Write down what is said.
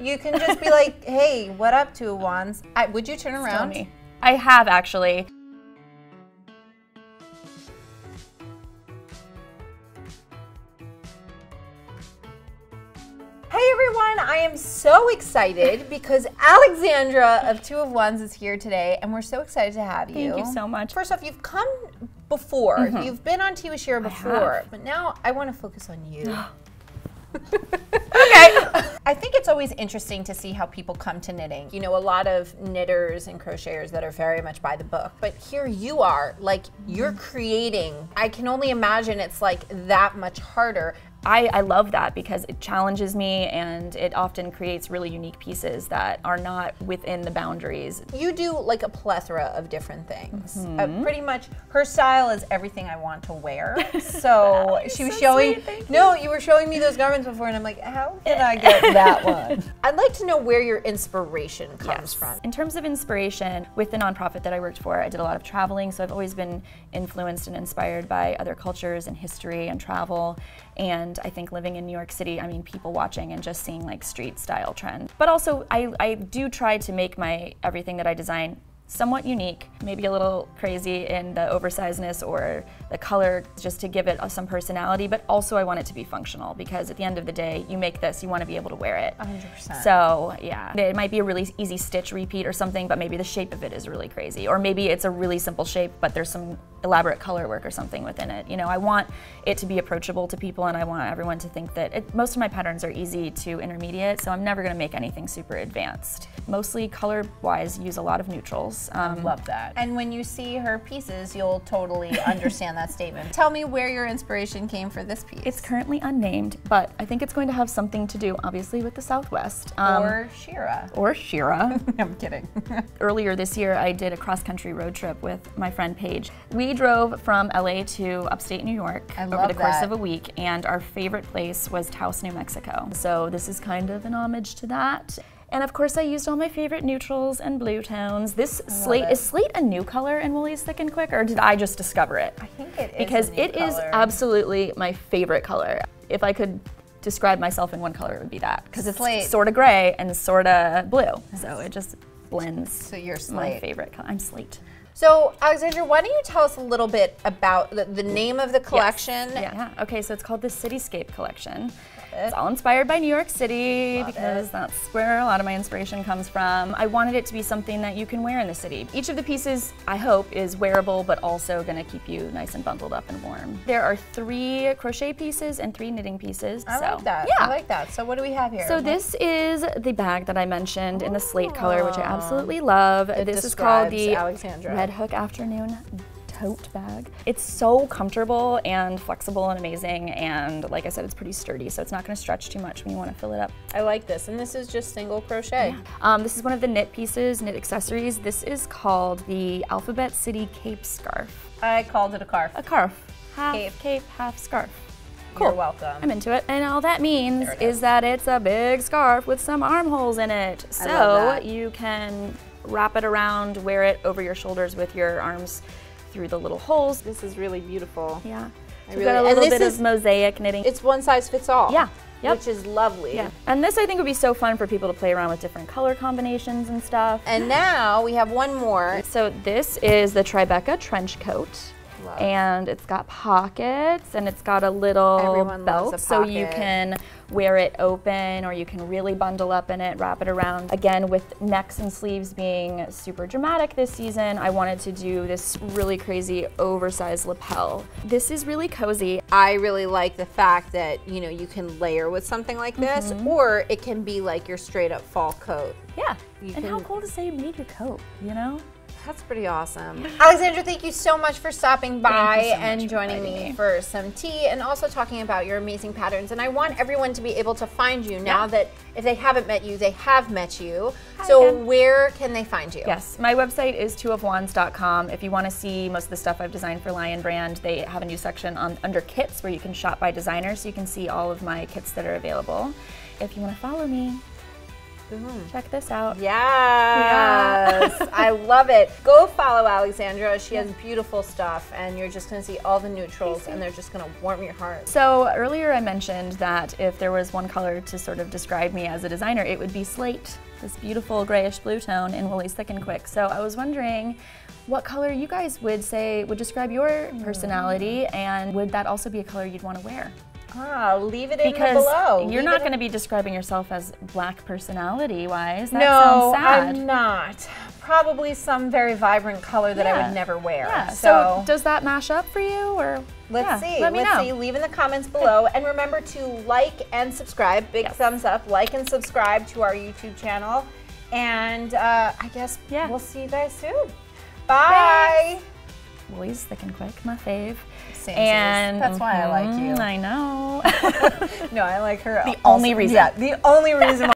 You can just be like, hey, what up, Two of Wands? Would you turn around? Me. I have actually. Hey everyone, I am so excited because Alexandra of Two of Wands is here today, and we're so excited to have you. Thank you so much. First off, you've come before. You've been on Tea with Shira before, but now I want to focus on you. Okay. I think it's always interesting to see how people come to knitting. You know, a lot of knitters and crocheters that are very much by the book, but here you are, like, you're creating. I can only imagine it's like that much harder. I love that because it challenges me and it often creates really unique pieces that are not within the boundaries. You do like a plethora of different things. Pretty much her style is everything I want to wear. So she was showing, you were showing me those garments before and I'm like, how can I get that one? I'd like to know where your inspiration comes from. In terms of inspiration, with the nonprofit that I worked for, I did a lot of traveling, so I've always been influenced and inspired by other cultures and history and travel. And I think living in New York City, I mean, people watching and just seeing like street style trend. But also, I do try to make everything that I design somewhat unique, maybe a little crazy in the oversizedness or the color, just to give it some personality, but also I want it to be functional because at the end of the day, you make this, you want to be able to wear it. 100%. So yeah, it might be a really easy stitch repeat or something, but maybe the shape of it is really crazy. Or maybe it's a really simple shape, but there's some elaborate color work or something within it. You know, I want it to be approachable to people and I want everyone to think that most of my patterns are easy to intermediate, so I'm never gonna make anything super advanced. Mostly color-wise, use a lot of neutrals. Love that. And when you see her pieces, you'll totally understand that statement. Tell me where your inspiration came for this piece. It's currently unnamed, but I think it's going to have something to do, obviously, with the Southwest. Or Shira. Or Shira. I'm kidding. Earlier this year, I did a cross-country road trip with my friend Paige. We drove from LA to upstate New York over the course of a week, and our favorite place was Taos, New Mexico. So this is kind of an homage to that. And of course I used all my favorite neutrals and blue tones. This slate, is slate a new color in Woolies Thick and Quick, or did I just discover it? I think it is because it is absolutely my favorite color. If I could describe myself in one color, it would be that. Because it's sort of gray and sort of blue. So it just blends. So you're slate. My favorite color. I'm slate. So Alexandra, why don't you tell us a little bit about the name of the collection? Yes. Yeah, okay, so it's called the Cityscape Collection. It's all inspired by New York City because that's where a lot of my inspiration comes from. I wanted it to be something that you can wear in the city. Each of the pieces, I hope, is wearable but also gonna keep you nice and bundled up and warm. There are 3 crochet pieces and 3 knitting pieces. I like that, yeah. I like that. So what do we have here? So this is the bag that I mentioned in the slate color, which I absolutely love. This is called the Alexandra. Red Hook Afternoon tote bag. It's so comfortable and flexible and amazing, and like I said, it's pretty sturdy, so it's not going to stretch too much when you want to fill it up. I like this, and this is just single crochet. Yeah. This is one of the knit pieces, knit accessories. This is called the Alphabet City Cape Scarf. I called it a carf. A carf. Half cape, half scarf. Cool. You're welcome. I'm into it. And all that means is that it's a big scarf with some armholes in it. So you can wrap it around, wear it over your shoulders with your arms through the little holes. This is really beautiful. Yeah. We've got a little bit of mosaic knitting. It's one size fits all. Yeah. Yep. Which is lovely. Yeah. And this I think would be so fun for people to play around with different color combinations and stuff. And now we have one more. So this is the Tribeca trench coat. And it's got pockets and it's got a little belt so you can wear it open or you can really bundle up in it, wrap it around. Again, with necks and sleeves being super dramatic this season, I wanted to do this really crazy oversized lapel. This is really cozy. I really like the fact that, you know, you can layer with something like this, or it can be like your straight up fall coat. Yeah, and how cool to say you made your coat, you know? That's pretty awesome. Alexandra, thank you so much for stopping by and joining me for some tea and also talking about your amazing patterns. And I want everyone to be able to find you now that if they haven't met you, they have met you. So where can they find you? Yes, my website is twoofwands.com. If you want to see most of the stuff I've designed for Lion Brand, they have a new section under kits where you can shop by designer so you can see all of my kits that are available. If you want to follow me, Boom. Check this out. Yes, I love it. Go follow Alexandra. She has beautiful stuff, and you're just going to see all the neutrals, and they're just going to warm your heart. So earlier I mentioned that if there was one color to sort of describe me as a designer, it would be slate, this beautiful grayish blue tone in Woolies Thick and Quick. So I was wondering what color you guys would say would describe your personality, and would that also be a color you'd want to wear? Leave it in the below. You're not going to be describing yourself as black personality-wise. That no, sounds sad. I'm not. Probably some very vibrant color that I would never wear. Yeah. So does that mash up for you, or? Let's see. Let me know. See. Leave in the comments below, and remember to like and subscribe. Big thumbs up. Like and subscribe to our YouTube channel, and I guess we'll see you guys soon. Bye. Woolies Thick and Quick, my fave. And that's why I like you. I know. No, I like her. The only reason. Yeah, the only reason.